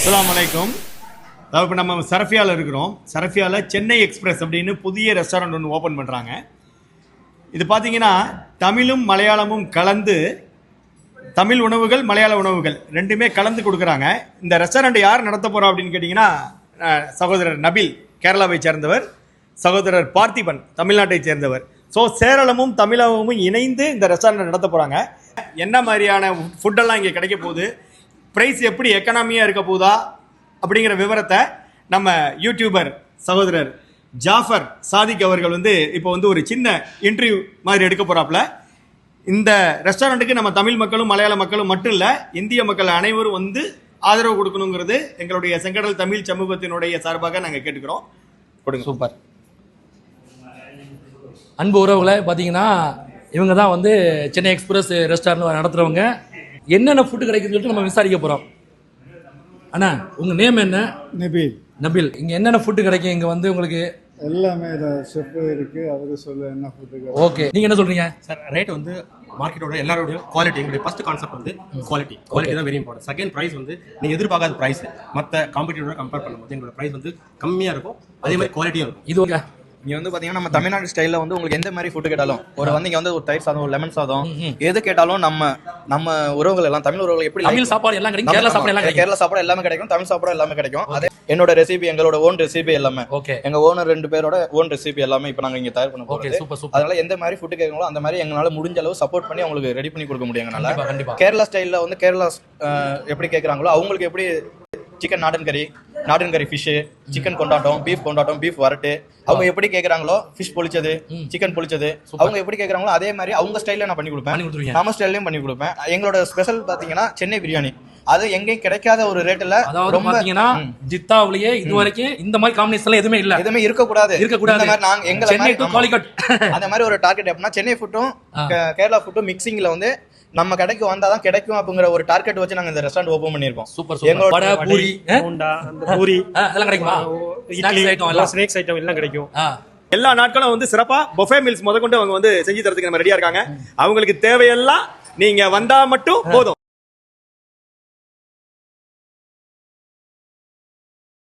அஸ்ஸலாமு அலைக்கும். அதாவது இப்போ நம்ம சரஃபியாவில் இருக்கிறோம். சரஃபியாவில் சென்னை எக்ஸ்பிரஸ் அப்படின்னு புதிய ரெஸ்டாரண்ட் ஒன்று ஓப்பன் பண்ணுறாங்க. இது பார்த்தீங்கன்னா தமிழும் மலையாளமும் கலந்து, தமிழ் உணவுகள் மலையாள உணவுகள் ரெண்டுமே கலந்து கொடுக்குறாங்க. இந்த ரெஸ்டாரண்ட்டை யார் நடத்த போகிறோம் அப்படின்னு கேட்டிங்கன்னா, சகோதரர் நபில் கேரளாவை சேர்ந்தவர், சகோதரர் பார்த்திபன் தமிழ்நாட்டை சேர்ந்தவர். ஸோ சேரளமும் தமிழகமும் இணைந்து இந்த ரெஸ்டாரண்ட் நடத்த போகிறாங்க. என்ன மாதிரியான ஃபுட்டெல்லாம் இங்கே கிடைக்க போகுது, ப்ரைஸ் எப்படி எக்கனாமியாக இருக்க போதா அப்படிங்கிற விவரத்தை நம்ம யூடியூபர் சகோதரர் ஜாஃபர் சாதிக் அவர்கள் இப்போ ஒரு சின்ன இன்டர்வியூ மாதிரி எடுக்க போகிறாப்புல. இந்த ரெஸ்டாரண்ட்டுக்கு நம்ம தமிழ் மக்களும் மலையாள மக்களும் மட்டும் இல்லை, இந்திய மக்கள் அனைவரும் ஆதரவு கொடுக்கணுங்கிறது எங்களுடைய செங்கடல் தமிழ் சமூகத்தினுடைய சார்பாக நாங்கள் கேட்டுக்கிறோம். கொடுங்க. சூப்பர். அன்பு உறவுகளை பார்த்தீங்கன்னா, இவங்க தான் சென்னை எக்ஸ்பிரஸ் ரெஸ்டாரண்ட் நடத்துகிறவங்க. என்னென்ன ஃபுட்டு கிடைக்குதுன்னு சொல்லிட்டு நம்ம விசாரிக்க போகிறோம். அண்ணா, உங்கள் நேம் என்ன? நபில். நபில். இங்கே என்னென்ன ஃபுட்டு கிடைக்கும்? இங்கே உங்களுக்கு எல்லாமே செஃப் இருக்கு, அவரு சொல்ல என்ன ஃபுட்டு. ஓகே, நீங்கள் என்ன சொல்கிறீங்க சார்? ரேட் மார்க்கெட்டோட எல்லாரோட குவாலிட்டி. எங்களுடைய ஃபர்ஸ்ட் கான்செப்ட் குவாலிட்டி தான் வெரி இம்பார்ட்டன்ட். செகண்ட் ப்ரைஸ் நீங்கள் எதிர்பார்க்காத ப்ரைஸ். மற்ற காம்படிட்டரோட கம்பேர் பண்ணும்போது எங்களோட ப்ரைஸ் கம்மியாக இருக்கும், அதே மாதிரி குவாலிட்டியும் இருக்கும். இது ஓகே. இங்க பாத்தீங்கன்னா நம்ம தமிழ்நாடு ஸ்டைல்ல உங்களுக்கு எந்த மாதிரி ஃபுட் கேட்டாலும், இங்க ஒரு தயிர் சாதம், ஒரு லெமன் சாதம், எது கேட்டாலும் நம்ம உறவுகள் எல்லாம் தமிழ் உறவுகள் எப்படி தமிழ் சாப்பாடு எல்லாம் கிடைக்கும், கேரளா சாப்பாடு எல்லாம் கிடைக்கும், கேரளா சாப்பாடு எல்லாமே கிடைக்கும், தமிழ் சாப்பாடு எல்லாமே கிடைக்கும். அதே என்னோட ரெசிபி, எங்களோட ஓன் ரெசிபி எல்லாமே. ஓகே. எங்க ஓனர் 2 பேரோட ஓன் ரெசிபி எல்லாமே இப்போ நாங்க இங்க தயார் பண்ண போறோம். Super super. அதனால எந்த மாதிரி ஃபுட் கேட்கங்களோ அந்த மாதிரி எங்களால முடிஞ்ச அளவு சப்போர்ட் பண்ணி உங்களுக்கு ரெடி பண்ணி கொடுக்க முடியும். எங்களால கண்டிப்பா. கேரளா ஸ்டைல்ல கேரளா எப்படி கேட்கறாங்களோ அவங்களுக்கு எப்படி சிக்கன் நாடன் கறி ஃபிஷ், சிக்கன் கொண்டாட்டம், பீஃப் வரட்டு, அவங்க எப்படி கேக்குறாங்களோ, ஃபிஷ் பொளிச்சது, சிக்கன் பொளிச்சது, அவங்க எப்படி கேக்குறாங்களோ அதே மாதிரி அவங்க ஸ்டைல்ல நான் பண்ணி கொடுப்பேன். நம்ம ஸ்டைல்லயும் பண்ணி கொடுப்பேன். எங்களோட ஸ்பெஷல் பாத்தீங்கன்னா சென்னை பிரியாணி. அது எங்கேயும் கிடைக்காத ஒரு ரேட்ல. ரொம்ப ஜித்தாவிலேயே இது வரைக்கும் இந்த மாதிரி காம்பினேஷன் எதுவுமே இருக்கக்கூடாது. அந்த மாதிரி ஒரு டார்கெட் எப்படின்னா, சென்னை ஃபுட்டும் கேரளா ஃபுட்டும் மிக்சிங்ல நம்ம கடைக்கு வந்தாதான் கிடைக்கும் அப்படிங்கிற ஒரு டார்கெட் வச்சு நாங்க இந்த ரெஸ்டாரண்ட் ஓபன் பண்ணிருக்கோம். Super super. வடை, பூரி, பூரி அதெல்லாம் கிடைக்குமா? இட்லி ஐட்டம் எல்லாம், ஸ்நாக்ஸ் ஐட்டம் எல்லாம் கிடைக்கும். எல்லா நாட்களும் சிறப்பா பொஃபே மீல்ஸ் முதற்கொண்டு அவங்க செஞ்சு தரதுக்கு நம்ம ரெடியா இருக்காங்க. அவங்களுக்கு தேவையெல்லாம் நீங்க வந்தா மட்டும் போதும்.